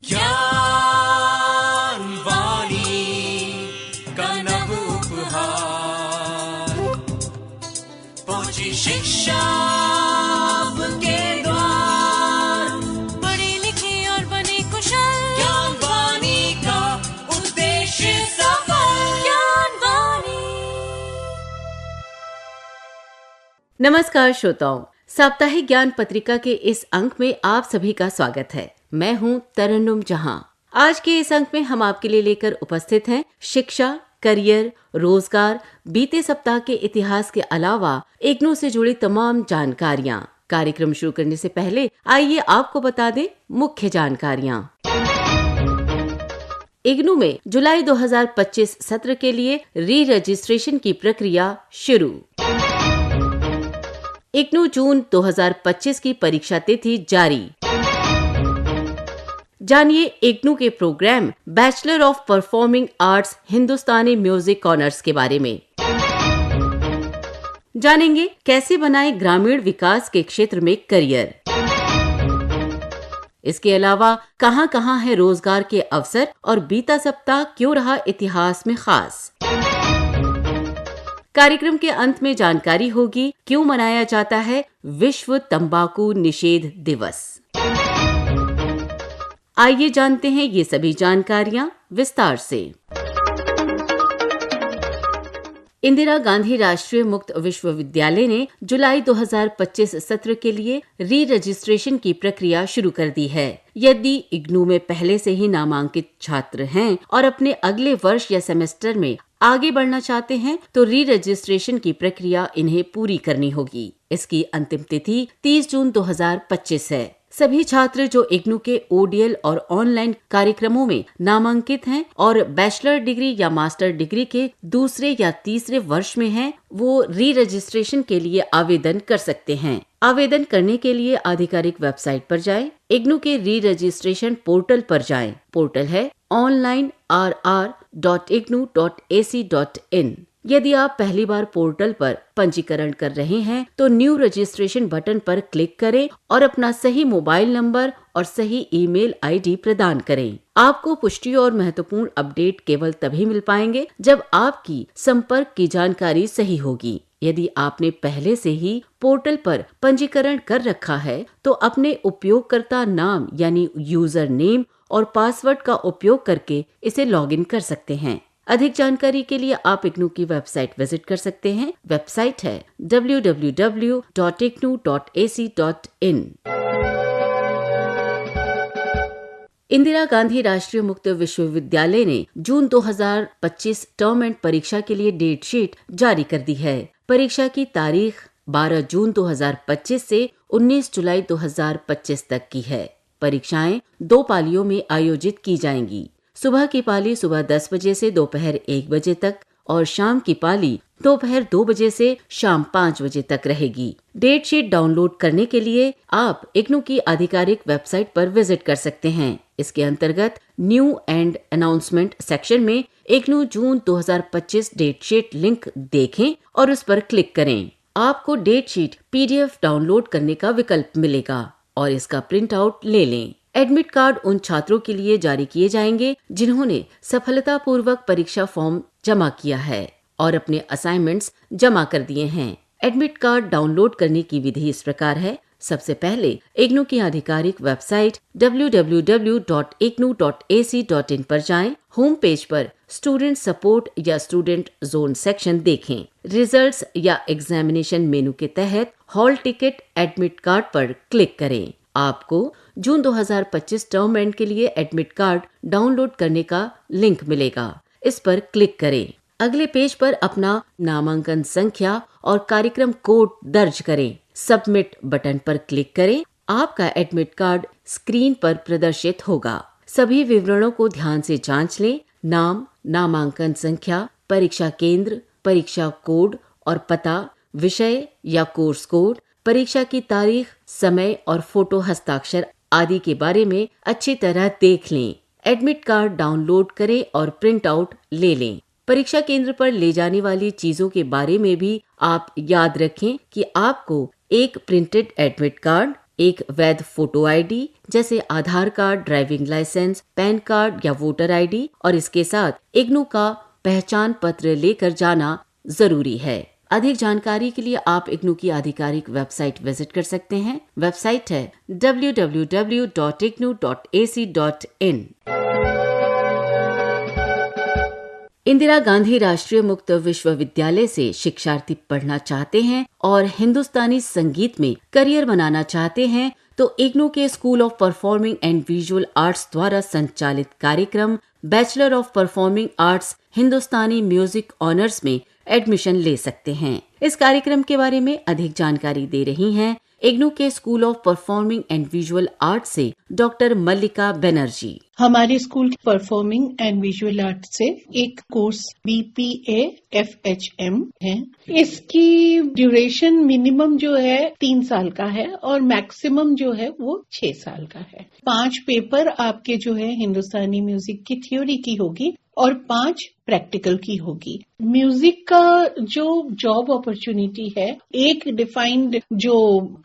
ज्ञान वाणी का नव उपहार, पहुंची शिक्षा के द्वार, पढ़े लिखे और बने कुशल, ज्ञान वाणी का उद्देश्य सफल। ज्ञान वाणी। नमस्कार श्रोताओं, साप्ताहिक ज्ञान पत्रिका के इस अंक में आप सभी का स्वागत है। मैं हूं तरन्नुम जहां। आज के इस अंक में हम आपके लिए लेकर उपस्थित हैं शिक्षा, करियर, रोजगार, बीते सप्ताह के इतिहास के अलावा इग्नू से जुड़ी तमाम जानकारियां। कार्यक्रम शुरू करने से पहले आइए आपको बता दें मुख्य जानकारियां। इग्नू में जुलाई 2025 सत्र के लिए री रजिस्ट्रेशन की प्रक्रिया शुरू। इग्नू जून 2025 की परीक्षा तिथि जारी। जानिए इग्नू के programme bachelor of performing arts Hindustani music honours के बारे में। जानेंगे कैसे बनाए ग्रामीण विकास के क्षेत्र में करियर। इसके अलावा कहां कहां है रोजगार के अवसर और बीता सप्ताह क्यों रहा इतिहास में खास। कार्यक्रम के अंत में जानकारी होगी क्यों मनाया जाता है विश्व तंबाकू निषेध दिवस। आइए जानते हैं ये सभी जानकारियां विस्तार से। इंदिरा गांधी राष्ट्रीय मुक्त विश्वविद्यालय ने जुलाई 2025 सत्र के लिए री रजिस्ट्रेशन की प्रक्रिया शुरू कर दी है। यदि इग्नू में पहले से ही नामांकित छात्र हैं और अपने अगले वर्ष या सेमेस्टर में आगे बढ़ना चाहते हैं तो री रजिस्ट्रेशन की प्रक्रिया इन्हें पूरी करनी होगी। इसकी अंतिम तिथि 30 जून 2025 है। सभी छात्र जो इग्नू के ओडीएल और ऑनलाइन कार्यक्रमों में नामांकित हैं और बैचलर डिग्री या मास्टर डिग्री के दूसरे या तीसरे वर्ष में हैं, वो री रजिस्ट्रेशन के लिए आवेदन कर सकते हैं। आवेदन करने के लिए आधिकारिक वेबसाइट पर जाएं, इग्नू के री रजिस्ट्रेशन पोर्टल पर जाएं। पोर्टल है onlinerr.ignu.ac.in। यदि आप पहली बार पोर्टल पर पंजीकरण कर रहे हैं तो न्यू रजिस्ट्रेशन बटन पर क्लिक करें और अपना सही मोबाइल नंबर और सही ईमेल आईडी प्रदान करें। आपको पुष्टि और महत्वपूर्ण अपडेट केवल तभी मिल पाएंगे जब आपकी संपर्क की जानकारी सही होगी। यदि आपने पहले से ही पोर्टल पर पंजीकरण कर रखा है तो अपने उपयोगकर्ता नाम यानी यूजर नेम और पासवर्ड का उपयोग करके इसे लॉगिन कर सकते हैं। अधिक जानकारी के लिए आप इग्नू की वेबसाइट विजिट कर सकते हैं। वेबसाइट है www.ignu.ac.in। इंदिरा गांधी राष्ट्रीय मुक्त विश्वविद्यालय ने जून 2025 टर्म एंड परीक्षा के लिए डेट शीट जारी कर दी है। परीक्षा की तारीख 12 जून 2025 से 19 जुलाई 2025 तक की है। परीक्षाएं 2 पालियों में आयोजित की जाएंगी। सुबह की पाली सुबह 10 बजे से दोपहर 1 बजे तक और शाम की पाली दोपहर 2 बजे से शाम 5 बजे तक रहेगी। डेट शीट डाउनलोड करने के लिए आप इग्नू की आधिकारिक वेबसाइट पर विजिट कर सकते हैं। इसके अंतर्गत न्यू एंड अनाउंसमेंट सेक्शन में इग्नू जून 2025 डेट शीट लिंक देखें और उस पर क्लिक करें। आपको डेट शीट पीडीएफ डाउनलोड करने का विकल्प मिलेगा और इसका प्रिंट आउट ले लें। एडमिट कार्ड उन छात्रों के लिए जारी किए जाएंगे जिन्होंने सफलतापूर्वक परीक्षा फॉर्म जमा किया है और अपने असाइनमेंट्स जमा कर दिए हैं। एडमिट कार्ड डाउनलोड करने की विधि इस प्रकार है। सबसे पहले इग्नू की आधिकारिक वेबसाइट www.ignu.ac.in पर जाएं। होम पेज पर स्टूडेंट सपोर्ट या स्टूडेंट जोन सेक्शन देखें। रिजल्ट्स या एग्जामिनेशन मेनू के तहत हॉल टिकट एडमिट कार्ड पर क्लिक करें। आपको जून 2025 टर्म एंड के लिए एडमिट कार्ड डाउनलोड करने का लिंक मिलेगा। इस पर क्लिक करें। अगले पेज पर अपना नामांकन संख्या और कार्यक्रम कोड दर्ज करें। सबमिट बटन पर क्लिक करें। आपका एडमिट कार्ड स्क्रीन पर प्रदर्शित होगा। सभी विवरणों को ध्यान से जांच लें। नाम, नामांकन संख्या, परीक्षा केंद्र, परीक्षा कोड और पता, विषय या कोर्स कोड, परीक्षा की तारीख, समय और फोटो हस्ताक्षर आदि के बारे में अच्छी तरह देख लें। एडमिट कार्ड डाउनलोड करें और प्रिंट आउट ले लें। परीक्षा केंद्र पर ले जाने वाली चीजों के बारे में भी आप याद रखें कि आपको एक प्रिंटेड एडमिट कार्ड, एक वैध फोटो आईडी जैसे Aadhaar card, driving licence, PAN card या वोटर आईडी और इसके साथ इग्नू का पहचान पत्र लेकर जाना जरूरी है। अधिक जानकारी के लिए आप इग्नू की आधिकारिक वेबसाइट विजिट कर सकते हैं। वेबसाइट है www.ignu.ac.in। इंदिरा गांधी राष्ट्रीय मुक्त विश्वविद्यालय से शिक्षार्थी पढ़ना चाहते हैं और हिंदुस्तानी संगीत में करियर बनाना चाहते हैं तो इग्नू के school of performing and visual arts द्वारा संचालित कार्यक्रम bachelor of performing arts Hindustani music honours में एडमिशन ले सकते हैं। इस कार्यक्रम के बारे में अधिक जानकारी दे रही हैं इग्नू के school of performing and visual art से डॉक्टर मल्लिका बनर्जी। हमारे school performing and visual art से एक कोर्स BPA FHM है। इसकी ड्यूरेशन मिनिमम जो है 3 साल का है और मैक्सिमम जो है वो 6 साल का है। 5 पेपर आपके जो है हिंदुस्तानी म्यूजिक की थ्योरी की होगी और 5 प्रैक्टिकल की होगी। म्यूजिक का जो जॉब अपॉर्चुनिटी है, एक डिफाइंड जो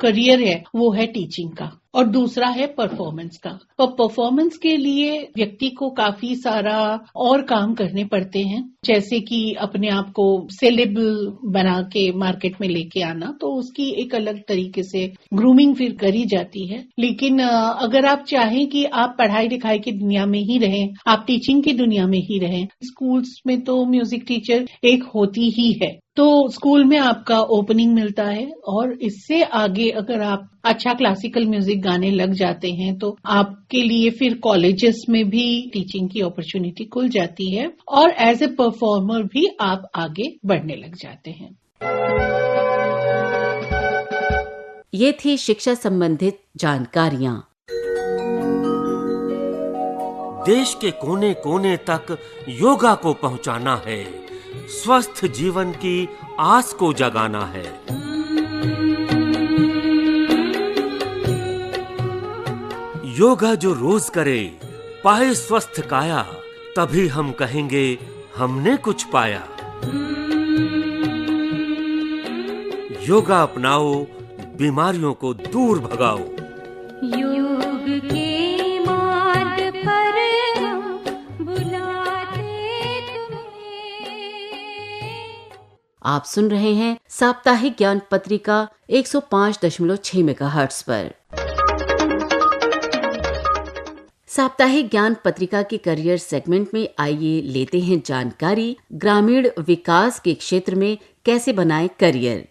करियर है वो है टीचिंग का और दूसरा है परफॉर्मेंस का। और परफॉर्मेंस के लिए व्यक्ति को काफी सारा और काम करने पड़ते हैं, जैसे कि अपने आप को सेलेबल बना के मार्केट में लेके आना, तो उसकी एक अलग तरीके से ग्रूमिंग फिर करी जाती है। लेकिन अगर आप चाहें कि आप पढ़ाई लिखाई की दुनिया में ही रहें, आप टीचिंग की दुनिया में ही रहें, स्कूल्स में तो म्यूजिक टीचर एक होती ही है, तो स्कूल में आपका ओपनिंग मिलता है और इससे आगे अगर आप अच्छा क्लासिकल म्यूजिक गाने लग जाते हैं तो आपके लिए फिर कॉलेजेस में भी टीचिंग की अपॉर्चुनिटी खुल जाती है और एज ए परफॉर्मर भी आप आगे बढ़ने लग जाते हैं। ये थी शिक्षा संबंधित जानकारियाँ। देश के कोने कोने तक योगा को पहुंचाना है, स्वस्थ जीवन की आस को जगाना है। योगा जो रोज करे, पाए स्वस्थ काया, तभी हम कहेंगे हमने कुछ पाया। योगा अपनाओ, बीमारियों को दूर भगाओ। योग के मार्ग पर हम बुलाते तुम्हें। आप सुन रहे हैं साप्ताहिक ज्ञान पत्रिका 105.6 मेगाहर्ट्ज पर। साप्ताहिक ज्ञान पत्रिका के करियर सेगमेंट में आइए लेते हैं जानकारी ग्रामीण विकास के क्षेत्र में कैसे बनाएं करियर।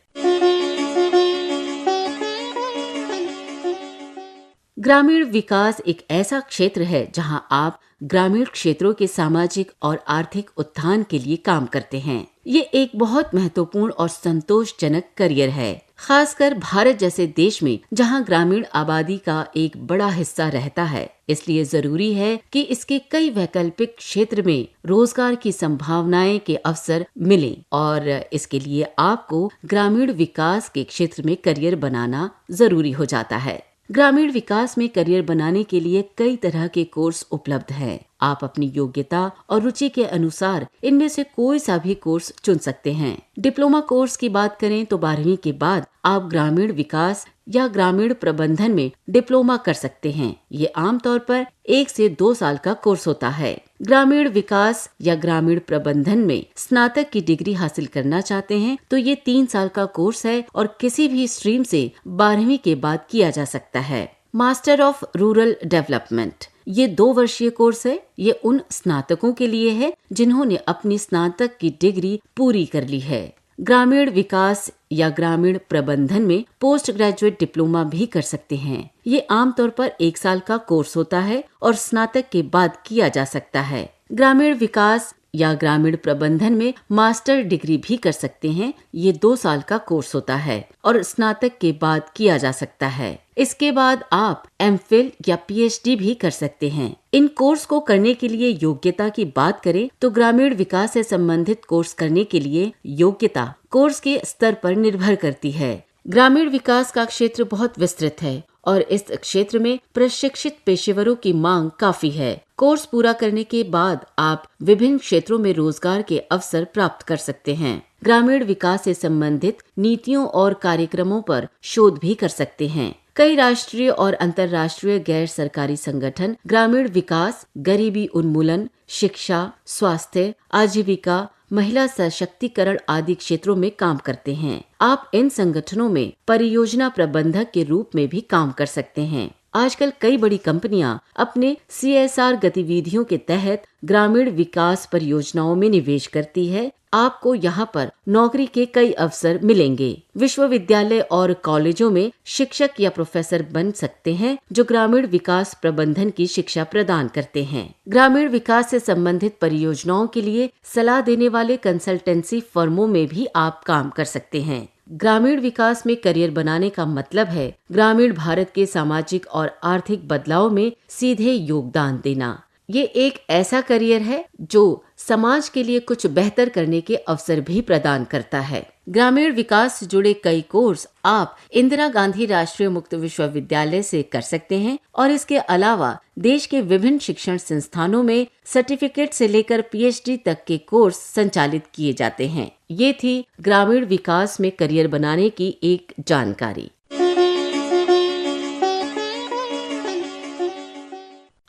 ग्रामीण विकास एक ऐसा क्षेत्र है जहां आप ग्रामीण क्षेत्रों के सामाजिक और आर्थिक उत्थान के लिए काम करते हैं। ये एक बहुत महत्वपूर्ण और संतोषजनक करियर है, खासकर भारत जैसे देश में जहां ग्रामीण आबादी का एक बड़ा हिस्सा रहता है। इसलिए जरूरी है कि इसके कई वैकल्पिक क्षेत्र में रोजगार की संभावनाएं के अवसर मिलें और इसके लिए आपको ग्रामीण विकास के क्षेत्र में करियर बनाना जरूरी हो जाता है। ग्रामीण विकास में करियर बनाने के लिए कई तरह के कोर्स उपलब्ध हैं। आप अपनी योग्यता और रुचि के अनुसार इनमें से कोई सा भी कोर्स चुन सकते हैं। डिप्लोमा कोर्स की बात करें तो 12वीं के बाद आप ग्रामीण विकास या ग्रामीण प्रबंधन में डिप्लोमा कर सकते हैं। ये आमतौर पर 1 से 2 साल का कोर्स होता है। ग्रामीण विकास या ग्रामीण प्रबंधन में स्नातक की डिग्री हासिल करना चाहते हैं तो ये 3 साल का कोर्स है और किसी भी स्ट्रीम से 12वीं के बाद किया जा सकता है। मास्टर ऑफ रूरल डेवलपमेंट ये 2 वर्षीय कोर्स है। ये उन स्नातकों के लिए है जिन्होंने अपनी स्नातक की डिग्री पूरी कर ली है। ग्रामीण विकास या ग्रामीण प्रबंधन में पोस्ट ग्रेजुएट डिप्लोमा भी कर सकते हैं। ये आमतौर पर 1 साल का कोर्स होता है और स्नातक के बाद किया जा सकता है। ग्रामीण विकास या ग्रामीण प्रबंधन में मास्टर डिग्री भी कर सकते हैं। ये 2 साल का कोर्स होता है और स्नातक के बाद किया जा सकता है। इसके बाद आप एमफिल या पीएचडी भी कर सकते हैं। इन कोर्स को करने के लिए योग्यता की बात करें तो ग्रामीण विकास से संबंधित कोर्स करने के लिए योग्यता कोर्स के स्तर पर निर्भर करती है। ग्रामीण विकास का क्षेत्र बहुत विस्तृत है और इस क्षेत्र में प्रशिक्षित पेशेवरों की मांग काफी है। कोर्स पूरा करने के बाद आप विभिन्न क्षेत्रों में रोजगार के अवसर प्राप्त कर सकते हैं। ग्रामीण विकास से संबंधित नीतियों और कार्यक्रमों पर शोध भी कर सकते हैं। कई राष्ट्रीय और अंतर्राष्ट्रीय गैर सरकारी संगठन ग्रामीण विकास, गरीबी उन्मूलन, शिक्षा, स्वास्थ्य, आजीविका, महिला सशक्तिकरण आदि क्षेत्रों में काम करते हैं। आप इन संगठनों में परियोजना प्रबंधक के रूप में भी काम कर सकते हैं। आजकल कई बड़ी कंपनियां अपने CSR गतिविधियों के तहत ग्रामीण विकास परियोजनाओं में निवेश करती है। आपको यहाँ पर नौकरी के कई अवसर मिलेंगे। विश्वविद्यालय और कॉलेजों में शिक्षक या प्रोफेसर बन सकते हैं जो ग्रामीण विकास प्रबंधन की शिक्षा प्रदान करते हैं। ग्रामीण विकास से संबंधित परियोजनाओं के लिए सलाह देने वाले कंसल्टेंसी फर्मों में भी आप काम कर सकते हैं। ग्रामीण विकास में करियर बनाने का मतलब है ग्रामीण भारत के सामाजिक और आर्थिक बदलाव में सीधे योगदान देना। ये एक ऐसा करियर है जो समाज के लिए कुछ बेहतर करने के अवसर भी प्रदान करता है। ग्रामीण विकास से जुड़े कई कोर्स आप इंदिरा गांधी राष्ट्रीय मुक्त विश्वविद्यालय से कर सकते हैं और इसके अलावा देश के विभिन्न शिक्षण संस्थानों में सर्टिफिकेट से लेकर PhD तक के कोर्स संचालित किए जाते हैं। ये थी ग्रामीण विकास में करियर बनाने की एक जानकारी।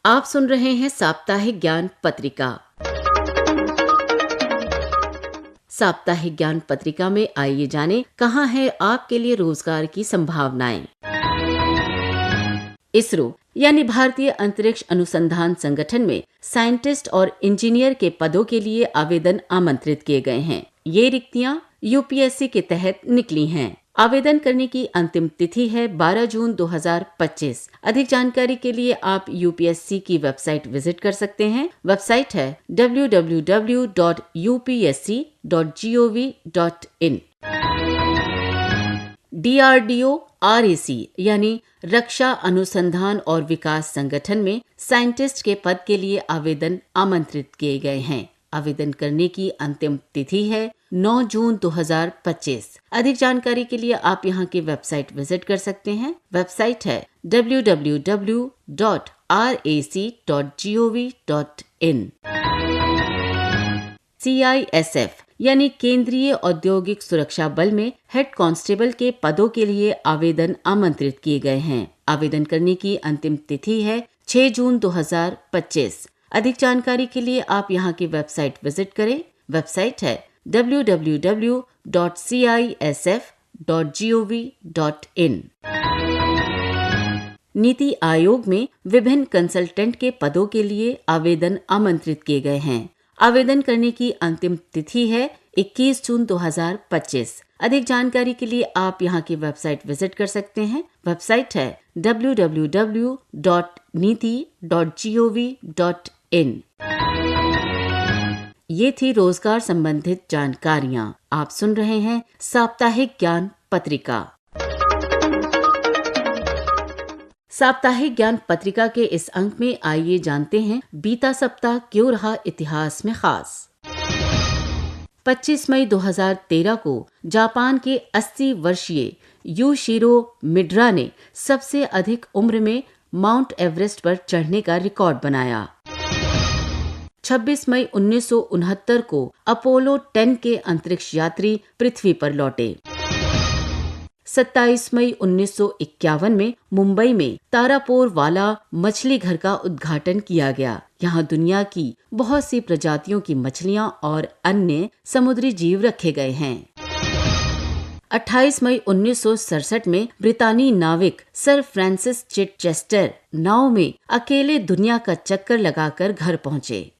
आप सुन रहे हैं साप्ताहिक ज्ञान पत्रिका। साप्ताहिक ज्ञान पत्रिका में आइए जानें कहाँ है आपके लिए रोजगार की संभावनाएं। इसरो यानी भारतीय अंतरिक्ष अनुसंधान संगठन में साइंटिस्ट और इंजीनियर के पदों के लिए आवेदन आमंत्रित किए गए हैं। ये रिक्तियां UPSC के तहत निकली हैं। आवेदन करने की अंतिम तिथि है 12 जून 2025। अधिक जानकारी के लिए आप UPSC की वेबसाइट विजिट कर सकते हैं। वेबसाइट है www.upsc.gov.in। DRDO RAC यानी रक्षा अनुसंधान और विकास संगठन में साइंटिस्ट के पद के लिए आवेदन आमंत्रित किए गए हैं। आवेदन करने की अंतिम तिथि है 9 जून 2025। अधिक जानकारी के लिए आप यहाँ की वेबसाइट विजिट कर सकते हैं। वेबसाइट है www.rac.gov.in। CISF यानी केंद्रीय औद्योगिक सुरक्षा बल में हेड कांस्टेबल के पदों के लिए आवेदन आमंत्रित किए गए हैं। आवेदन करने की अंतिम तिथि है 6 जून 2025। अधिक जानकारी के लिए आप यहाँ की वेबसाइट विजिट करें। वेबसाइट है www.cisf.gov.in। नीति आयोग में विभिन्न कंसल्टेंट के पदों के लिए आवेदन आमंत्रित किए गए हैं। आवेदन करने की अंतिम तिथि है 21 जून 2025। अधिक जानकारी के लिए आप यहाँ की वेबसाइट विजिट कर सकते हैं। वेबसाइट है www.niti.gov.in। ये थी रोजगार संबंधित जानकारियाँ। आप सुन रहे हैं साप्ताहिक ज्ञान पत्रिका। साप्ताहिक ज्ञान पत्रिका के इस अंक में आइए जानते हैं बीता सप्ताह क्यों रहा इतिहास में खास। 25 मई 2013 को जापान के 80 वर्षीय यूशिरो मिड्रा ने सबसे अधिक उम्र में माउंट एवरेस्ट पर चढ़ने का रिकॉर्ड बनाया। 26 मई 1969 को अपोलो 10 के अंतरिक्ष यात्री पृथ्वी पर लौटे। 27 मई 1951 में मुंबई में तारापोर वाला मछली घर का उद्घाटन किया गया। यहाँ दुनिया की बहुत सी प्रजातियों की मछलियाँ और अन्य समुद्री जीव रखे गए हैं। 28 मई 1967 में ब्रितानी नाविक सर फ्रांसिस चिटचेस्टर नाव में अकेले दुनिया का चक्कर लगाकर घर पहुँचे।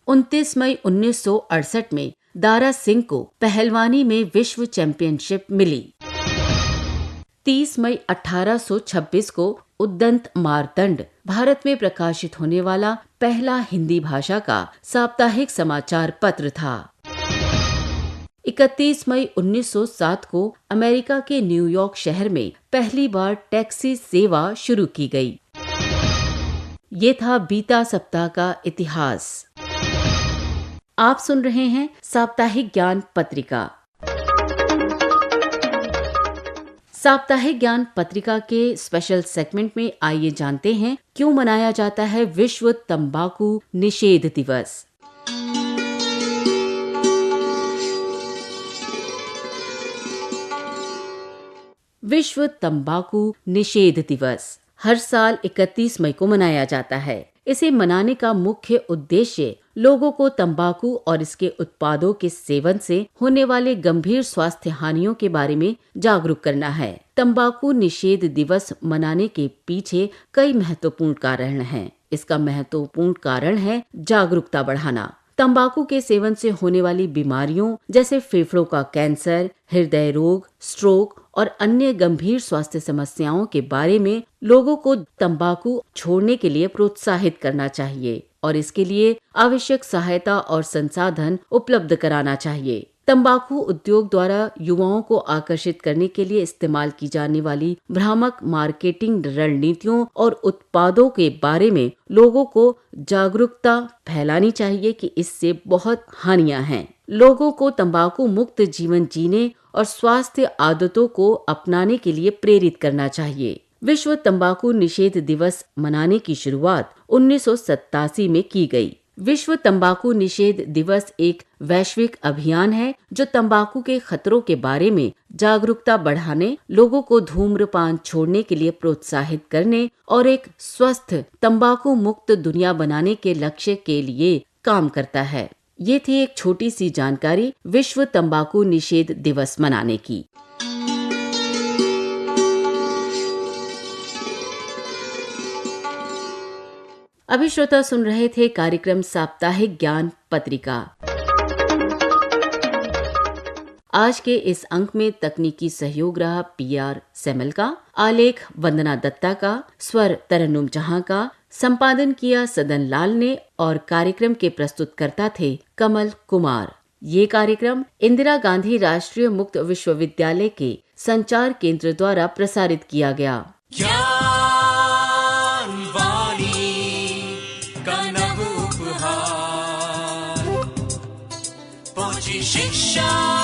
29 मई 1968 में दारा सिंह को पहलवानी में विश्व चैंपियनशिप मिली। 30 मई 1826 को उद्दंत मारतंड भारत में प्रकाशित होने वाला पहला हिंदी भाषा का साप्ताहिक समाचार पत्र था। 31 मई 1907 को अमेरिका के न्यूयॉर्क शहर में पहली बार टैक्सी सेवा शुरू की गई। ये था बीता सप्ताह का इतिहास। आप सुन रहे हैं साप्ताहिक ज्ञान पत्रिका। साप्ताहिक ज्ञान पत्रिका के स्पेशल सेगमेंट में आइए जानते हैं क्यों मनाया जाता है विश्व तंबाकू निषेध दिवस। विश्व तंबाकू निषेध दिवस हर साल 31 मई को मनाया जाता है। इसे मनाने का मुख्य उद्देश्य लोगों को तंबाकू और इसके उत्पादों के सेवन से होने वाले गंभीर स्वास्थ्य हानियों के बारे में जागरूक करना है। तंबाकू निषेध दिवस मनाने के पीछे कई महत्वपूर्ण कारण हैं। इसका महत्वपूर्ण कारण है जागरूकता बढ़ाना। तंबाकू के सेवन से होने वाली बीमारियों जैसे फेफड़ों का कैंसर, हृदय रोग, स्ट्रोक और अन्य गंभीर स्वास्थ्य समस्याओं के बारे में लोगों को तंबाकू छोड़ने के लिए प्रोत्साहित करना चाहिए और इसके लिए आवश्यक सहायता और संसाधन उपलब्ध कराना चाहिए। तंबाकू उद्योग द्वारा युवाओं को आकर्षित करने के लिए इस्तेमाल की जाने वाली भ्रामक मार्केटिंग रणनीतियों और उत्पादों के बारे में लोगों को जागरूकता फैलानी चाहिए कि इससे बहुत हानियां हैं। लोगों को तंबाकू मुक्त जीवन जीने और स्वास्थ्य आदतों को अपनाने के लिए प्रेरित करना चाहिए। विश्व तंबाकू निषेध दिवस मनाने की शुरुआत 1987 में की गई। विश्व तंबाकू निषेध दिवस एक वैश्विक अभियान है जो तंबाकू के खतरों के बारे में जागरूकता बढ़ाने, लोगों को धूम्रपान छोड़ने के लिए प्रोत्साहित करने और एक स्वस्थ तंबाकू मुक्त दुनिया बनाने के लक्ष्य के लिए काम करता है। ये थी एक छोटी सी जानकारी विश्व तंबाकू निषेध दिवस मनाने की। अभी श्रोता सुन रहे थे कार्यक्रम साप्ताहिक ज्ञान पत्रिका। आज के इस अंक में तकनीकी सहयोग रहा PR सेमल का, आलेख वंदना दत्ता का, स्वर तरन्नुम जहां का, संपादन किया सदन लाल ने और कार्यक्रम के प्रस्तुतकर्ता थे कमल कुमार। ये कार्यक्रम इंदिरा गांधी राष्ट्रीय मुक्त विश्वविद्यालय के संचार केंद्र द्वारा प्रसारित किया गया। पहुंची शिक्षा